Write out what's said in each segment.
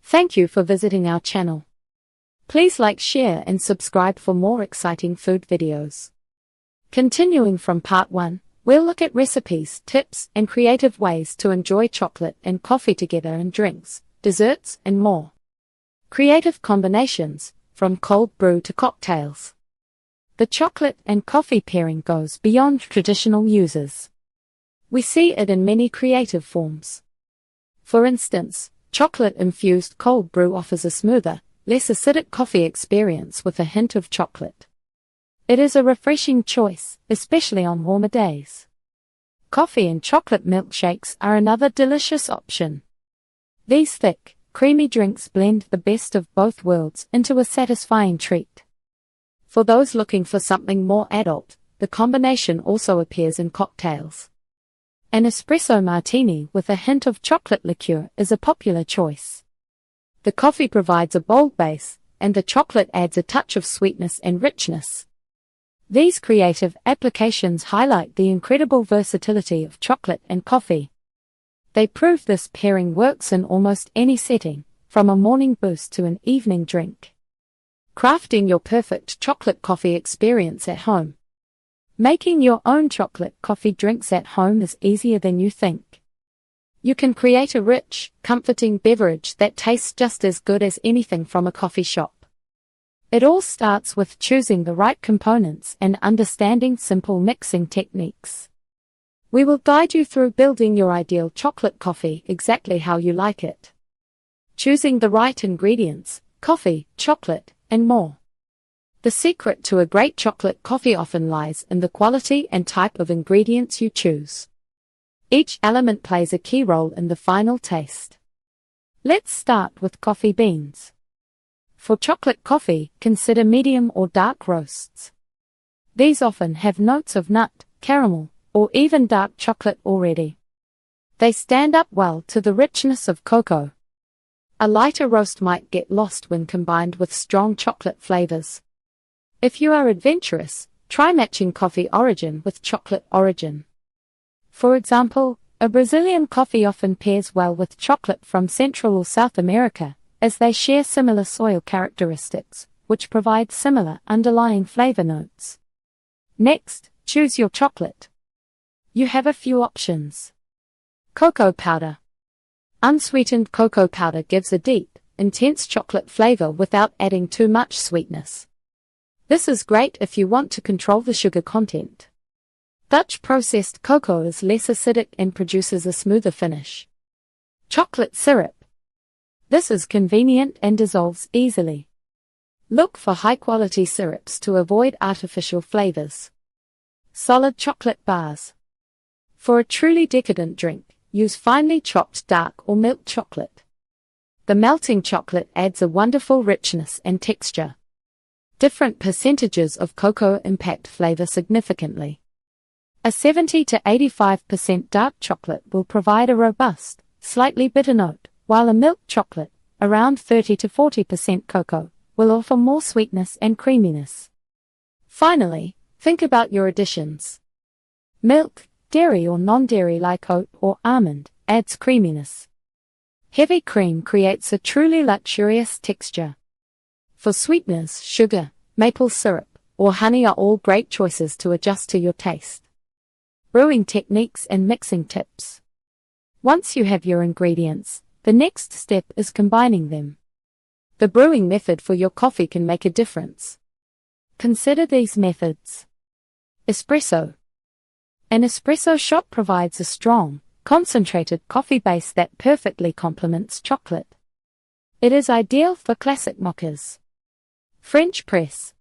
Thank you for visiting our channel. Please like, share and subscribe for more exciting food videos. Continuing from part 1, we'll look at recipes, tips and creative ways to enjoy chocolate and coffee together in drinks, desserts and more. Creative combinations, from cold brew to cocktails. The chocolate and coffee pairing goes beyond traditional uses. We see it in many creative forms. For instance, chocolate-infused cold brew offers a smoother, less acidic coffee experience with a hint of chocolate. It is a refreshing choice, especially on warmer days. Coffee and chocolate milkshakes are another delicious option. These thick, creamy drinks blend the best of both worlds into a satisfying treat. For those looking for something more adult, the combination also appears in cocktails. An espresso martini with a hint of chocolate liqueur is a popular choice. The coffee provides a bold base, and the chocolate adds a touch of sweetness and richness. These creative applications highlight the incredible versatility of chocolate and coffee. They prove this pairing works in almost any setting, from a morning boost to an evening drink. Crafting your perfect chocolate coffee experience at home. Making your own chocolate coffee drinks at home is easier than you think. You can create a rich, comforting beverage that tastes just as good as anything from a coffee shop. It all starts with choosing the right components and understanding simple mixing techniques. We will guide you through building your ideal chocolate coffee exactly how you like it. Choosing the right ingredients, coffee, chocolate, and more. The secret to a great chocolate coffee often lies in the quality and type of ingredients you choose. Each element plays a key role in the final taste. Let's start with coffee beans. For chocolate coffee, consider medium or dark roasts. These often have notes of nut, caramel, or even dark chocolate already. They stand up well to the richness of cocoa. A lighter roast might get lost when combined with strong chocolate flavors. If you are adventurous, try matching coffee origin with chocolate origin. For example, a Brazilian coffee often pairs well with chocolate from Central or South America, as they share similar soil characteristics, which provide similar underlying flavor notes. Next, choose your chocolate. You have a few options. Cocoa powder. Unsweetened cocoa powder gives a deep, intense chocolate flavor without adding too much sweetness. This is great if you want to control the sugar content. Dutch processed cocoa is less acidic and produces a smoother finish. Chocolate syrup. This is convenient and dissolves easily. Look for high-quality syrups to avoid artificial flavors. Solid chocolate bars. For a truly decadent drink, use finely chopped dark or milk chocolate. The melting chocolate adds a wonderful richness and texture. Different percentages of cocoa impact flavor significantly. A 70 to 85% dark chocolate will provide a robust, slightly bitter note, while a milk chocolate, around 30 to 40% cocoa, will offer more sweetness and creaminess. Finally, think about your additions. Milk, dairy or non-dairy like oat or almond, adds creaminess. Heavy cream creates a truly luxurious texture. For sweeteners, sugar, maple syrup, or honey are all great choices to adjust to your taste. Brewing techniques and mixing tips. Once you have your ingredients, the next step is combining them. The brewing method for your coffee can make a difference. Consider these methods. Espresso. An espresso shot provides a strong, concentrated coffee base that perfectly complements chocolate. It is ideal for classic mochas. French press.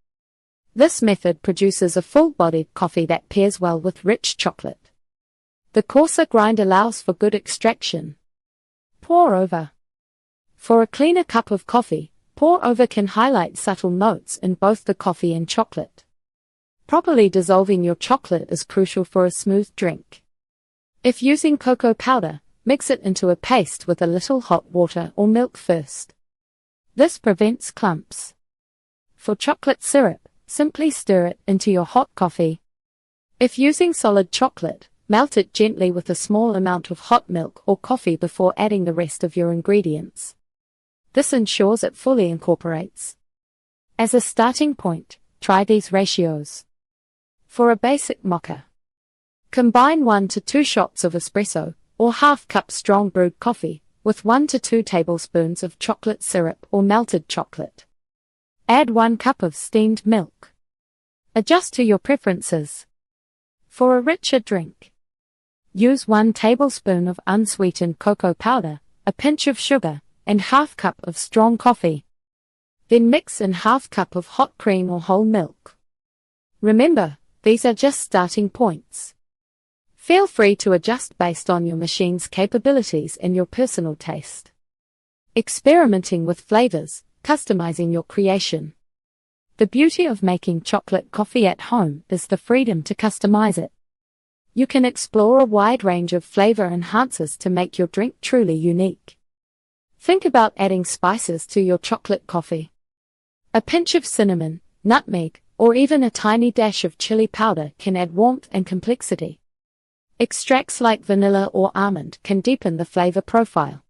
This method produces a full-bodied coffee that pairs well with rich chocolate. The coarser grind allows for good extraction. Pour over. For a cleaner cup of coffee, pour over can highlight subtle notes in both the coffee and chocolate. Properly dissolving your chocolate is crucial for a smooth drink. If using cocoa powder, mix it into a paste with a little hot water or milk first. This prevents clumps. For chocolate syrup, simply stir it into your hot coffee. If using solid chocolate, melt it gently with a small amount of hot milk or coffee before adding the rest of your ingredients. This ensures it fully incorporates. As a starting point, try these ratios. For a basic mocha, combine 1 to 2 shots of espresso, or half cup strong brewed coffee, with 1 to 2 tablespoons of chocolate syrup or melted chocolate. Add 1 cup of steamed milk. Adjust to your preferences. For a richer drink, use 1 tablespoon of unsweetened cocoa powder, a pinch of sugar, and half cup of strong coffee. Then mix in half cup of hot cream or whole milk. Remember, these are just starting points. Feel free to adjust based on your machine's capabilities and your personal taste. Experimenting with flavors, customizing your creation. The beauty of making chocolate coffee at home is the freedom to customize it. You can explore a wide range of flavor enhancers to make your drink truly unique. Think about adding spices to your chocolate coffee. A pinch of cinnamon, nutmeg, or even a tiny dash of chili powder can add warmth and complexity. Extracts like vanilla or almond can deepen the flavor profile.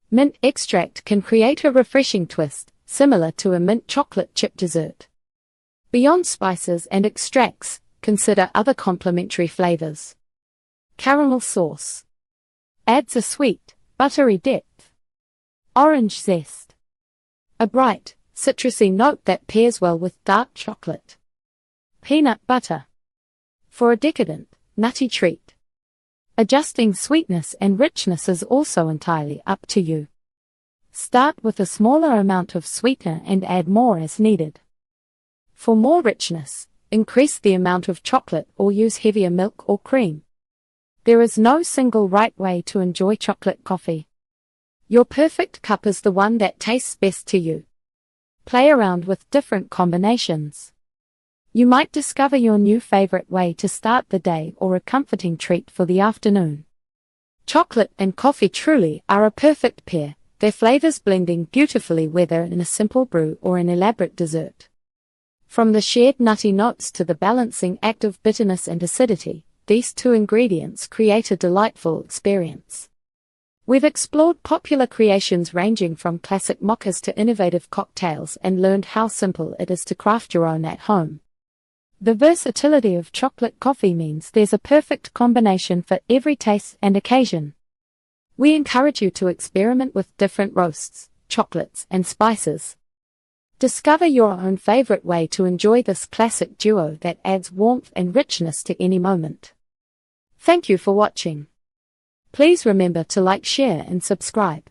Mint extract can create a refreshing twist, similar to a mint chocolate chip dessert. Beyond spices and extracts, consider other complementary flavors. Caramel sauce adds a sweet, buttery depth. Orange zest, a bright, citrusy note that pairs well with dark chocolate. Peanut butter, for a decadent, nutty treat. Adjusting sweetness and richness is also entirely up to you. Start with a smaller amount of sweetener and add more as needed. For more richness, increase the amount of chocolate or use heavier milk or cream. There is no single right way to enjoy chocolate coffee. Your perfect cup is the one that tastes best to you. Play around with different combinations. You might discover your new favorite way to start the day or a comforting treat for the afternoon. Chocolate and coffee truly are a perfect pair, their flavors blending beautifully whether in a simple brew or an elaborate dessert. From the shared nutty notes to the balancing act of bitterness and acidity, these 2 ingredients create a delightful experience. We've explored popular creations ranging from classic mochas to innovative cocktails and learned how simple it is to craft your own at home. The versatility of chocolate coffee means there's a perfect combination for every taste and occasion. We encourage you to experiment with different roasts, chocolates, and spices. Discover your own favorite way to enjoy this classic duo that adds warmth and richness to any moment. Thank you for watching. Please remember to like, share, and subscribe.